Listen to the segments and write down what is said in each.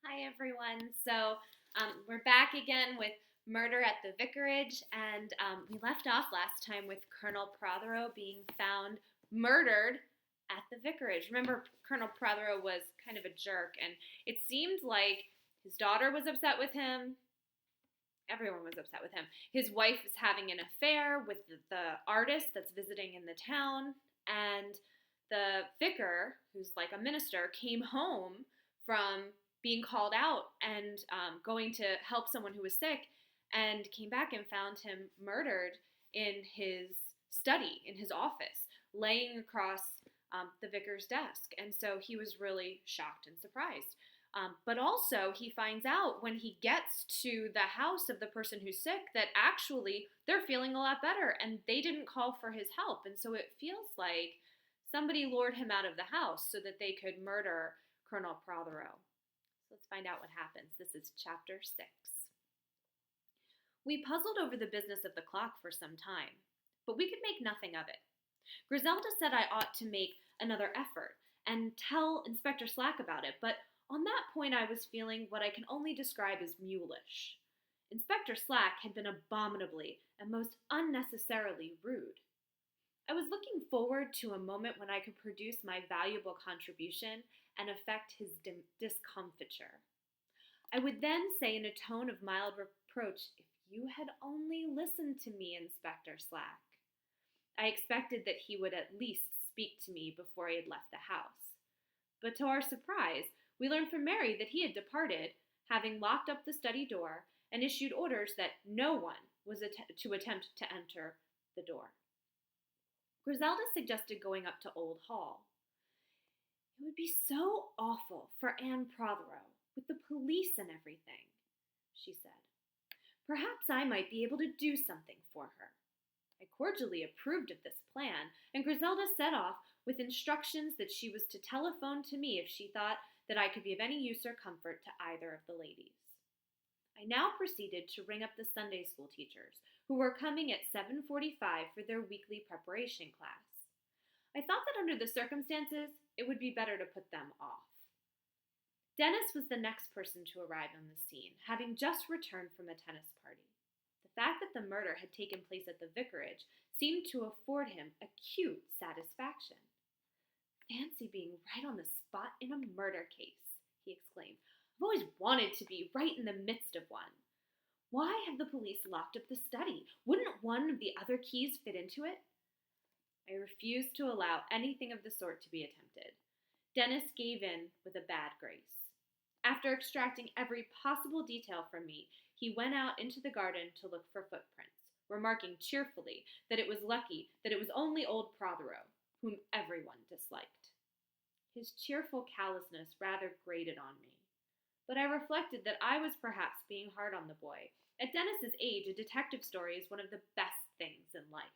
Hi, everyone. We're back again with Murder at the Vicarage, and we left off last time with Colonel Prothero being found murdered at the Vicarage. Remember, Colonel Prothero was kind of a jerk, and it seemed like his daughter was upset with him. Everyone was upset with him. His wife is having an affair with the artist that's visiting in the town, and the vicar, who's like a minister, came home from being called out and going to help someone who was sick, and came back and found him murdered in his study, in his office, laying across the vicar's desk. And so he was really shocked and surprised. But also, he finds out when he gets to the house of the person who's sick that actually they're feeling a lot better and they didn't call for his help. And so it feels like somebody lured him out of the house so that they could murder Colonel Prothero. So let's find out what happens. This is chapter 6. We puzzled over the business of the clock for some time, but we could make nothing of it. Griselda said I ought to make another effort and tell Inspector Slack about it, but on that point I was feeling what I can only describe as mulish. Inspector Slack had been abominably and most unnecessarily rude. I was looking forward to a moment when I could produce my valuable contribution and affect his discomfiture. I would then say in a tone of mild reproach, "If you had only listened to me, Inspector Slack." I expected that he would at least speak to me before he had left the house. But to our surprise, we learned from Mary that he had departed, having locked up the study door and issued orders that no one was to attempt to enter the door. Griselda suggested going up to Old Hall. "It would be so awful for Anne Prothero, with the police and everything," she said. "Perhaps I might be able to do something for her." I cordially approved of this plan, and Griselda set off with instructions that she was to telephone to me if she thought that I could be of any use or comfort to either of the ladies. I now proceeded to ring up the Sunday school teachers, who were coming at 7:45 for their weekly preparation class. I thought that under the circumstances, it would be better to put them off. Dennis was the next person to arrive on the scene, having just returned from a tennis party. The fact that the murder had taken place at the vicarage seemed to afford him acute satisfaction. "Fancy being right on the spot in a murder case," he exclaimed. "I've always wanted to be right in the midst of one. Why have the police locked up the study? Wouldn't one of the other keys fit into it?" I refused to allow anything of the sort to be attempted. Dennis gave in with a bad grace. After extracting every possible detail from me, he went out into the garden to look for footprints, remarking cheerfully that it was lucky that it was only old Prothero, whom everyone disliked. His cheerful callousness rather grated on me, but I reflected that I was perhaps being hard on the boy. At Dennis's age, a detective story is one of the best things in life,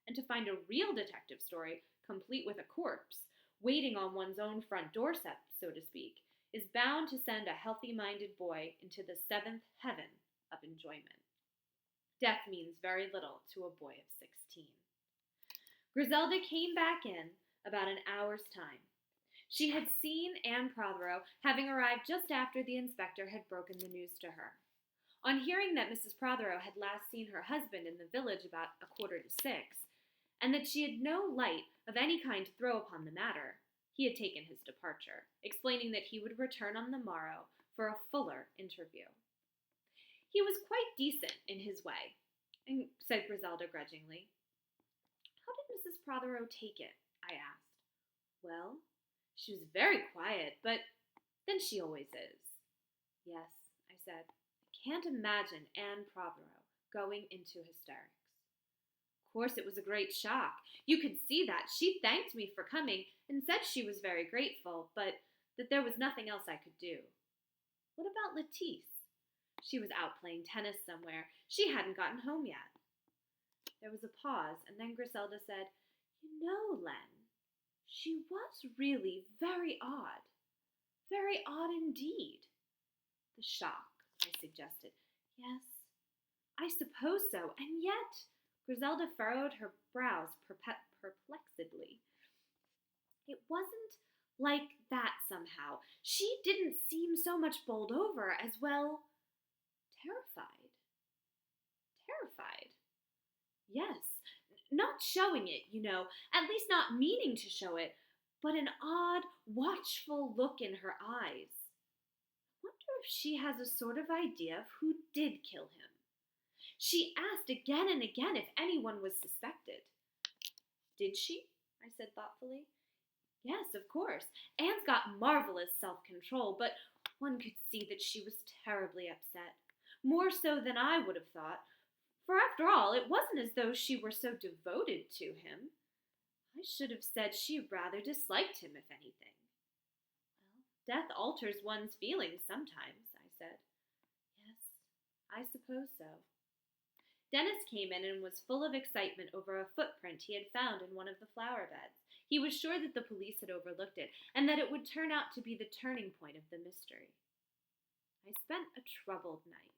and to find a real detective story, complete with a corpse, waiting on one's own front doorstep, so to speak, is bound to send a healthy-minded boy into the seventh heaven of enjoyment. Death means very little to a boy of 16. Griselda came back in about an hour's time. She had seen Anne Prothero, having arrived just after the inspector had broken the news to her. On hearing that Mrs. Prothero had last seen her husband in the village about 5:45, and that she had no light of any kind to throw upon the matter, he had taken his departure, explaining that he would return on the morrow for a fuller interview. He was quite decent in his way, and said Griselda grudgingly. "How did Mrs. Prothero take it?" I asked. "Well, she was very quiet, but then she always is." "Yes," I said, "I can't imagine Anne Prothero going into hysterics." "Of course it was a great shock. You could see that. She thanked me for coming and said she was very grateful, but that there was nothing else I could do." "What about Lettice?" "She was out playing tennis somewhere. She hadn't gotten home yet." There was a pause, and then Griselda said, "You know, Len, she was really very odd. Very odd indeed." "The shock," I suggested. "Yes, I suppose so, and yet—" Griselda furrowed her brows perplexedly. "It wasn't Like that somehow. She didn't seem so much bowled over as well terrified. Terrified. Yes. Not showing it, at least not meaning to show it, but an odd, watchful look in her eyes. Wonder if she has a sort of idea of who did kill him. She asked again and again if anyone was suspected. Did she? I said thoughtfully. Yes, of course. Anne's got marvelous self-control, but one could see that she was terribly upset. More so than I would have thought. For after all, it wasn't as though she were so devoted to him. I should have said she rather disliked him, if anything. Well, death alters one's feelings sometimes, I said. Yes, I suppose so. Dennis came in and was full of excitement over a footprint he had found in one of the flower beds. He was sure that the police had overlooked it, and that it would turn out to be the turning point of the mystery. I spent a troubled night.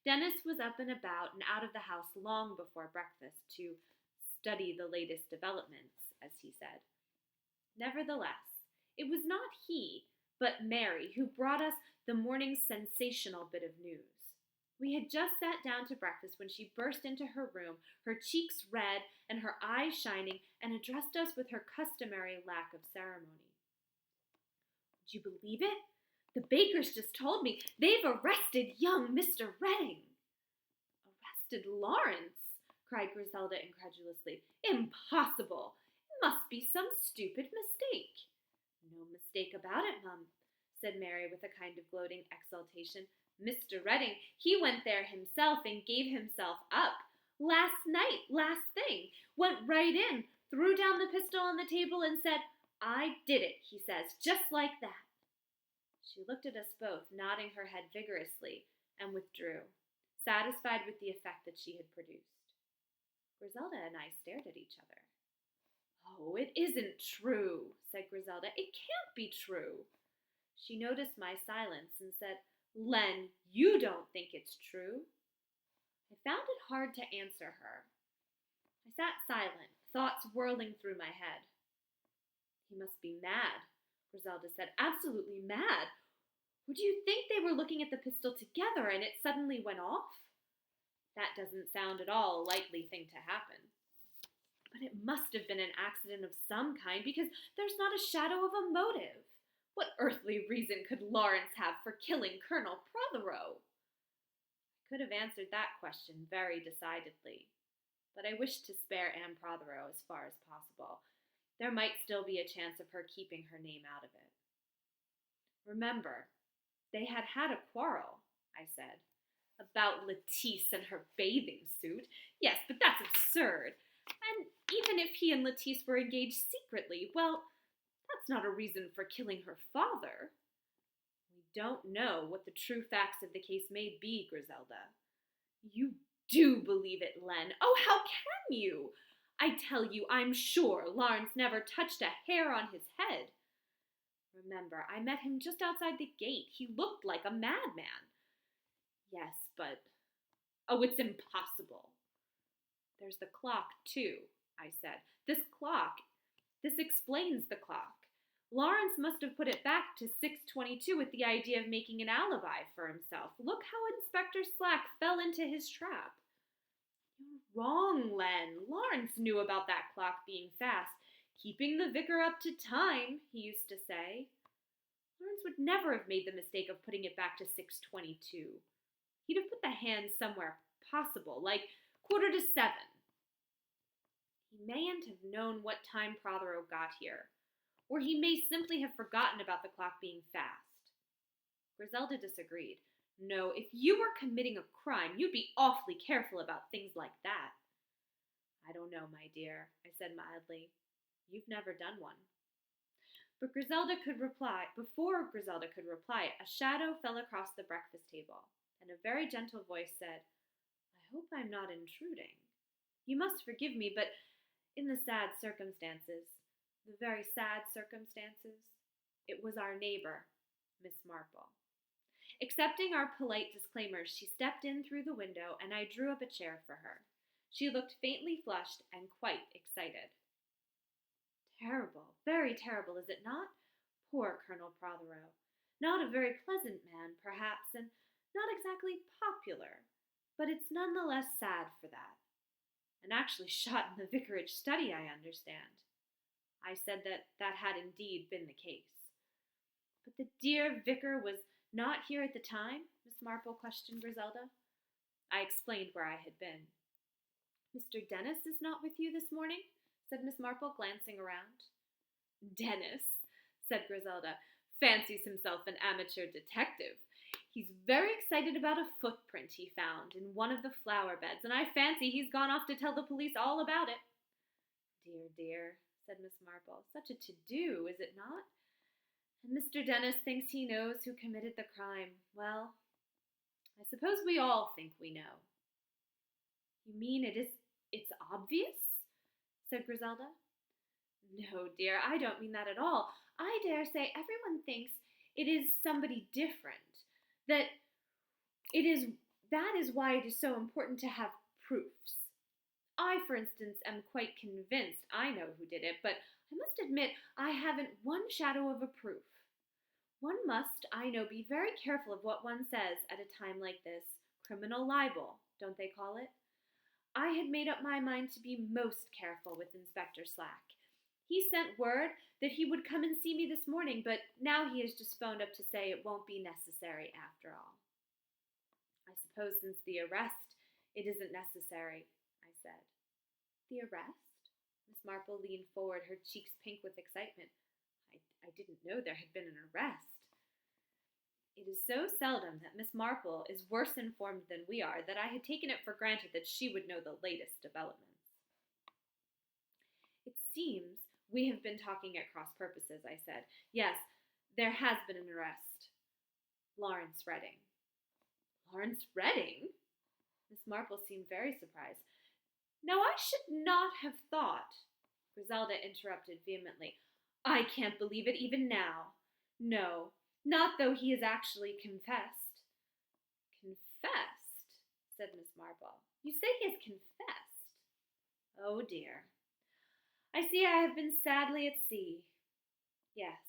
Dennis was up and about and out of the house long before breakfast to study the latest developments, as he said. Nevertheless, it was not he, but Mary, who brought us the morning's sensational bit of news. We had just sat down to breakfast when she burst into her room, her cheeks red and her eyes shining, and addressed us with her customary lack of ceremony. Would you believe it? The bakers just told me they've arrested young Mr. Redding. Arrested Lawrence? Cried Griselda incredulously. Impossible! It must be some stupid mistake. No mistake about it, Mum, said Mary with a kind of gloating exultation. Mr. Redding, he went there himself and gave himself up. Last night, last thing, went right in, threw down the pistol on the table and said, I did it, he says, just like that. She looked at us both, nodding her head vigorously, and withdrew, satisfied with the effect that she had produced. Griselda and I stared at each other. Oh, it isn't true, said Griselda. It can't be true. She noticed my silence and said, Len, you don't think it's true? I found it hard to answer her. I sat silent, thoughts whirling through my head. He must be mad, Griselda said. Absolutely mad. Would you think they were looking at the pistol together and it suddenly went off? That doesn't sound at all a likely thing to happen. But it must have been an accident of some kind because there's not a shadow of a motive. What earthly reason could Lawrence have for killing Colonel Prothero? I could have answered that question very decidedly, but I wished to spare Anne Prothero as far as possible. There might still be a chance of her keeping her name out of it. Remember, they had had a quarrel, I said. About Lettice and her bathing suit. Yes, but that's absurd. And even if he and Lettice were engaged secretly, well, that's not a reason for killing her father. We don't know what the true facts of the case may be, Griselda. You do believe it, Len. Oh, how can you? I tell you, I'm sure Lawrence never touched a hair on his head. Remember, I met him just outside the gate. He looked like a madman. Yes, but... Oh, it's impossible. There's the clock, too, I said. This explains the clock. Lawrence must have put it back to 6:22 with the idea of making an alibi for himself. Look how Inspector Slack fell into his trap. You're wrong, Len. Lawrence knew about that clock being fast. Keeping the vicar up to time, he used to say. Lawrence would never have made the mistake of putting it back to 6:22. He'd have put the hand somewhere possible, like 6:45. He mayn't have known what time Prothero got here, or he may simply have forgotten about the clock being fast. Griselda disagreed. No, if you were committing a crime, you'd be awfully careful about things like that. I don't know, my dear, I said mildly. You've never done one. But before Griselda could reply, a shadow fell across the breakfast table, and a very gentle voice said, I hope I'm not intruding. You must forgive me, but in the sad circumstances, the very sad circumstances, it was our neighbor, Miss Marple. Accepting our polite disclaimers, she stepped in through the window, and I drew up a chair for her. She looked faintly flushed and quite excited. Terrible, very terrible, is it not? Poor Colonel Prothero. Not a very pleasant man, perhaps, and not exactly popular, but it's none the less sad for that. And actually shot in the vicarage study, I understand. I said that had indeed been the case. But the dear vicar was not here at the time? Miss Marple questioned Griselda. I explained where I had been. Mr. Dennis is not with you this morning? Said Miss Marple, glancing around. Dennis, said Griselda, fancies himself an amateur detective. He's very excited about a footprint he found in one of the flower beds, and I fancy he's gone off to tell the police all about it. Dear, dear, said Miss Marple, such a to-do, is it not? And Mr. Dennis thinks he knows who committed the crime. Well, I suppose we all think we know. You mean it's obvious? Said Griselda. No, dear, I don't mean that at all. I dare say everyone thinks it is somebody different. That is why it is so important to have proofs. I, for instance, am quite convinced I know who did it, but I must admit I haven't one shadow of a proof. One must, I know, be very careful of what one says at a time like this. Criminal libel, don't they call it? I had made up my mind to be most careful with Inspector Slack. He sent word that he would come and see me this morning, but now he has just phoned up to say it won't be necessary after all. I suppose since the arrest, it isn't necessary, I said. The arrest? Miss Marple leaned forward, her cheeks pink with excitement. I didn't know there had been an arrest. It is so seldom that Miss Marple is worse informed than we are that I had taken it for granted that she would know the latest developments. It seems we have been talking at cross purposes, I said. Yes, there has been an arrest. Lawrence Redding. Lawrence Redding? Miss Marple seemed very surprised. Now I should not have thought, Griselda interrupted vehemently. I can't believe it even now. No, not though he has actually confessed. Confessed, said Miss Marple. You say he has confessed. Oh dear. I see I have been sadly at sea. Yes,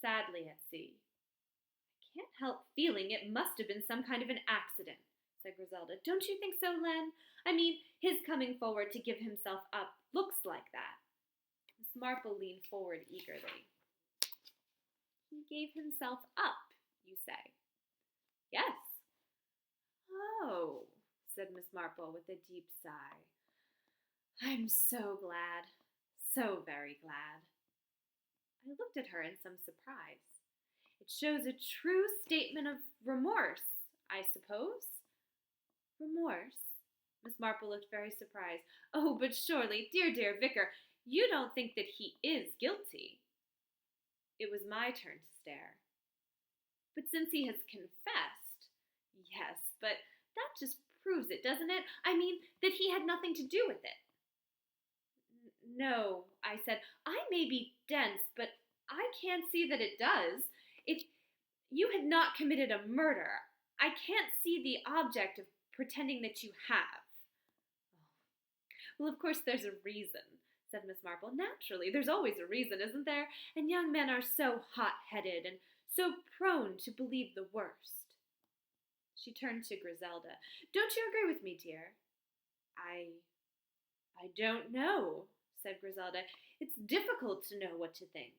sadly at sea. I can't help feeling it must have been some kind of an accident, said Griselda. Don't you think so, Len? I mean, his coming forward to give himself up looks like that. Miss Marple leaned forward eagerly. He gave himself up, you say? Yes. Oh, said Miss Marple with a deep sigh. I'm so glad, so very glad. I looked at her in some surprise. It shows a true statement of remorse, I suppose. Remorse? Miss Marple looked very surprised. Oh, but surely, dear, dear vicar, you don't think that he is guilty. It was my turn to stare. But since he has confessed, yes, but that just proves it, doesn't it? I mean, that he had nothing to do with it. No, I said, I may be dense, but I can't see that it does. If you had not committed a murder, I can't see the object of pretending that you have. Well, of course there's a reason, said Miss Marple. Naturally, there's always a reason, isn't there? And young men are so hot-headed and so prone to believe the worst. She turned to Griselda. Don't you agree with me, dear? I don't know, said Griselda. It's difficult to know what to think.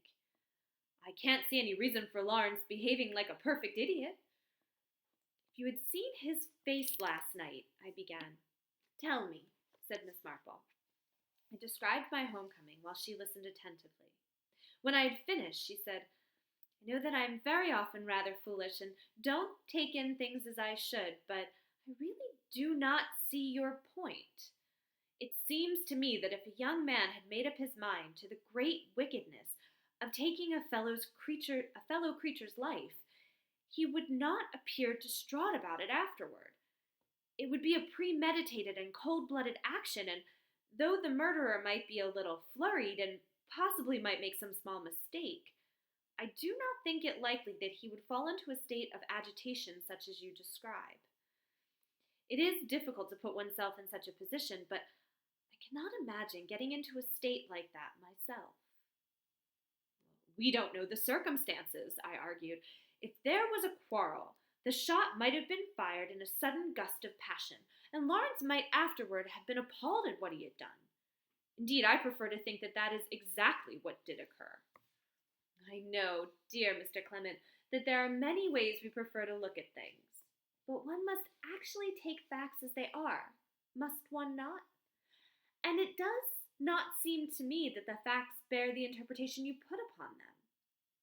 I can't see any reason for Lawrence behaving like a perfect idiot. If you had seen his face last night, I began. Tell me, said Miss Marple. I described my homecoming while she listened attentively. When I had finished, she said, I know that I am very often rather foolish and don't take in things as I should, but I really do not see your point. It seems to me that if a young man had made up his mind to the great wickedness of taking a fellow creature's life, he would not appear distraught about it afterward. It would be a premeditated and cold-blooded action, and though the murderer might be a little flurried and possibly might make some small mistake, I do not think it likely that he would fall into a state of agitation such as you describe. It is difficult to put oneself in such a position, but I cannot imagine getting into a state like that myself. We don't know the circumstances, I argued. If there was a quarrel, the shot might have been fired in a sudden gust of passion, and Lawrence might afterward have been appalled at what he had done. Indeed, I prefer to think that that is exactly what did occur. I know, dear Mr. Clement, that there are many ways we prefer to look at things, but one must actually take facts as they are, must one not? And it does not seem to me that the facts bear the interpretation you put upon them.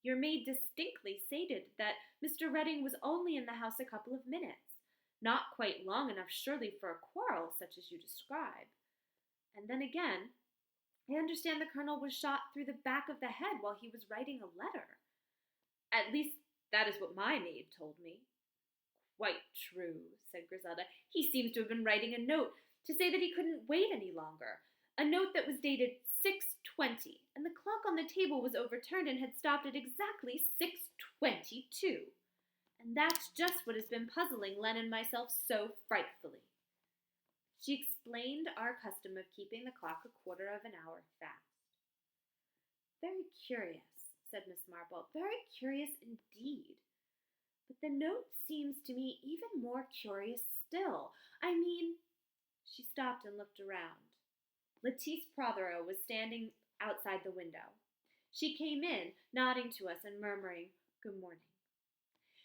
Your maid distinctly stated that Mr. Redding was only in the house a couple of minutes, not quite long enough surely for a quarrel such as you describe. And then again, I understand the colonel was shot through the back of the head while he was writing a letter. At least that is what my maid told me. Quite true, said Griselda. He seems to have been writing a note to say that he couldn't wait any longer. A note that was dated 6:20, and the clock on the table was overturned and had stopped at exactly 6:22. And that's just what has been puzzling Len and myself so frightfully. She explained our custom of keeping the clock a quarter of an hour fast. Very curious, said Miss Marple, very curious indeed. But the note seems to me even more curious still. I mean, she stopped and looked around. Lettice Prothero was standing outside the window. She came in, nodding to us and murmuring, "Good morning."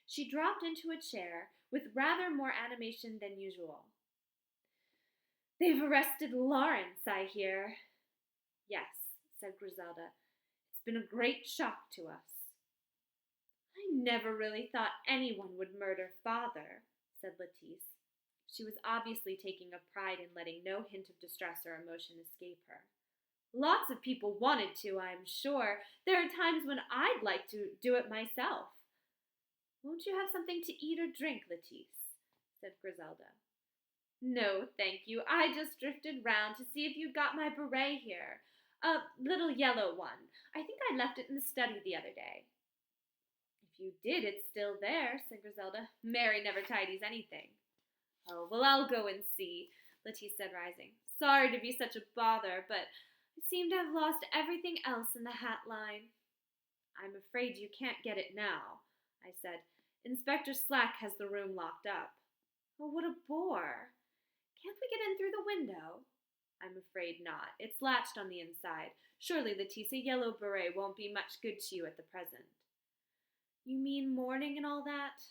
She dropped into a chair with rather more animation than usual. "They've arrested Lawrence, I hear." "Yes," said Griselda. "It's been a great shock to us." "I never really thought anyone would murder father," said Lettice. She was obviously taking a pride in letting no hint of distress or emotion escape her. "Lots of people wanted to, I'm sure. There are times when I'd like to do it myself." "Won't you have something to eat or drink, Lettice?" said Griselda. "No, thank you. I just drifted round to see if you'd got my beret here. A little yellow one. I think I left it in the study the other day." "If you did, it's still there," said Griselda. "Mary never tidies anything." "Oh, well, I'll go and see," Lettice said, rising. "Sorry to be such a bother, but I seem to have lost everything else in the hat line." "I'm afraid you can't get it now," I said. "Inspector Slack has the room locked up." "Oh, what a bore. Can't we get in through the window?" "I'm afraid not. It's latched on the inside. Surely, Lettice, a yellow beret won't be much good to you at the present." "You mean mourning and all that?"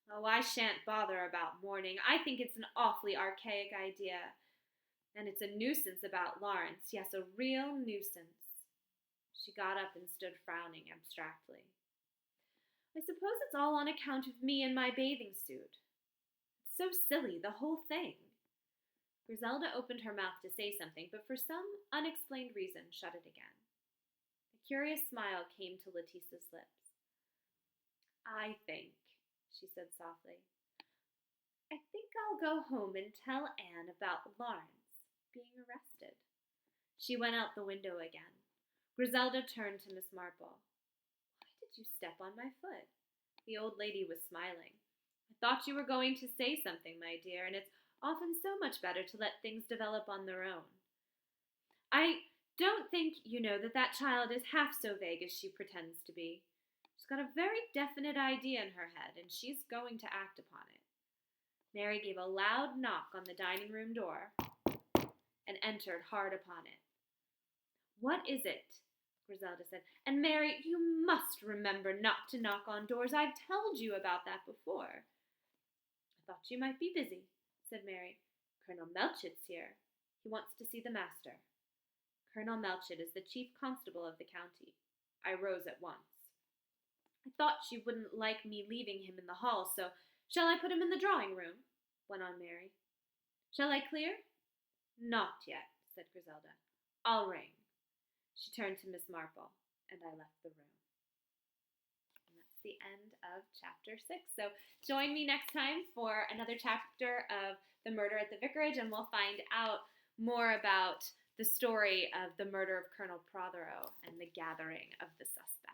"Oh, I shan't bother about mourning. I think it's an awfully archaic idea. And it's a nuisance about Lawrence. Yes, a real nuisance." She got up and stood frowning abstractly. "I suppose it's all on account of me and my bathing suit. It's so silly, the whole thing." Griselda opened her mouth to say something, but for some unexplained reason shut it again. A curious smile came to Lettice's lips. "I think," she said softly, "I think I'll go home and tell Anne about Lawrence being arrested." She went out the window again. Griselda turned to Miss Marple. "Why did you step on my foot?" The old lady was smiling. "I thought you were going to say something, my dear, and it's often so much better to let things develop on their own. I don't think, you know, that child is half so vague as she pretends to be. She's got a very definite idea in her head, and she's going to act upon it." Mary gave a loud knock on the dining room door and entered hard upon it. "What is it?" Griselda said. "And Mary, you must remember not to knock on doors. I've told you about that before." "I thought you might be busy," said Mary. "Colonel Melchit's here. He wants to see the master." Colonel Melchit is the chief constable of the county. I rose at once. "I thought you wouldn't like me leaving him in the hall, so shall I put him in the drawing room?" went on Mary. "Shall I clear?" "Not yet," said Griselda. "I'll ring." She turned to Miss Marple, and I left the room. And that's the end of chapter 6. So join me next time for another chapter of The Murder at the Vicarage, and we'll find out more about the story of the murder of Colonel Prothero and the gathering of the suspects.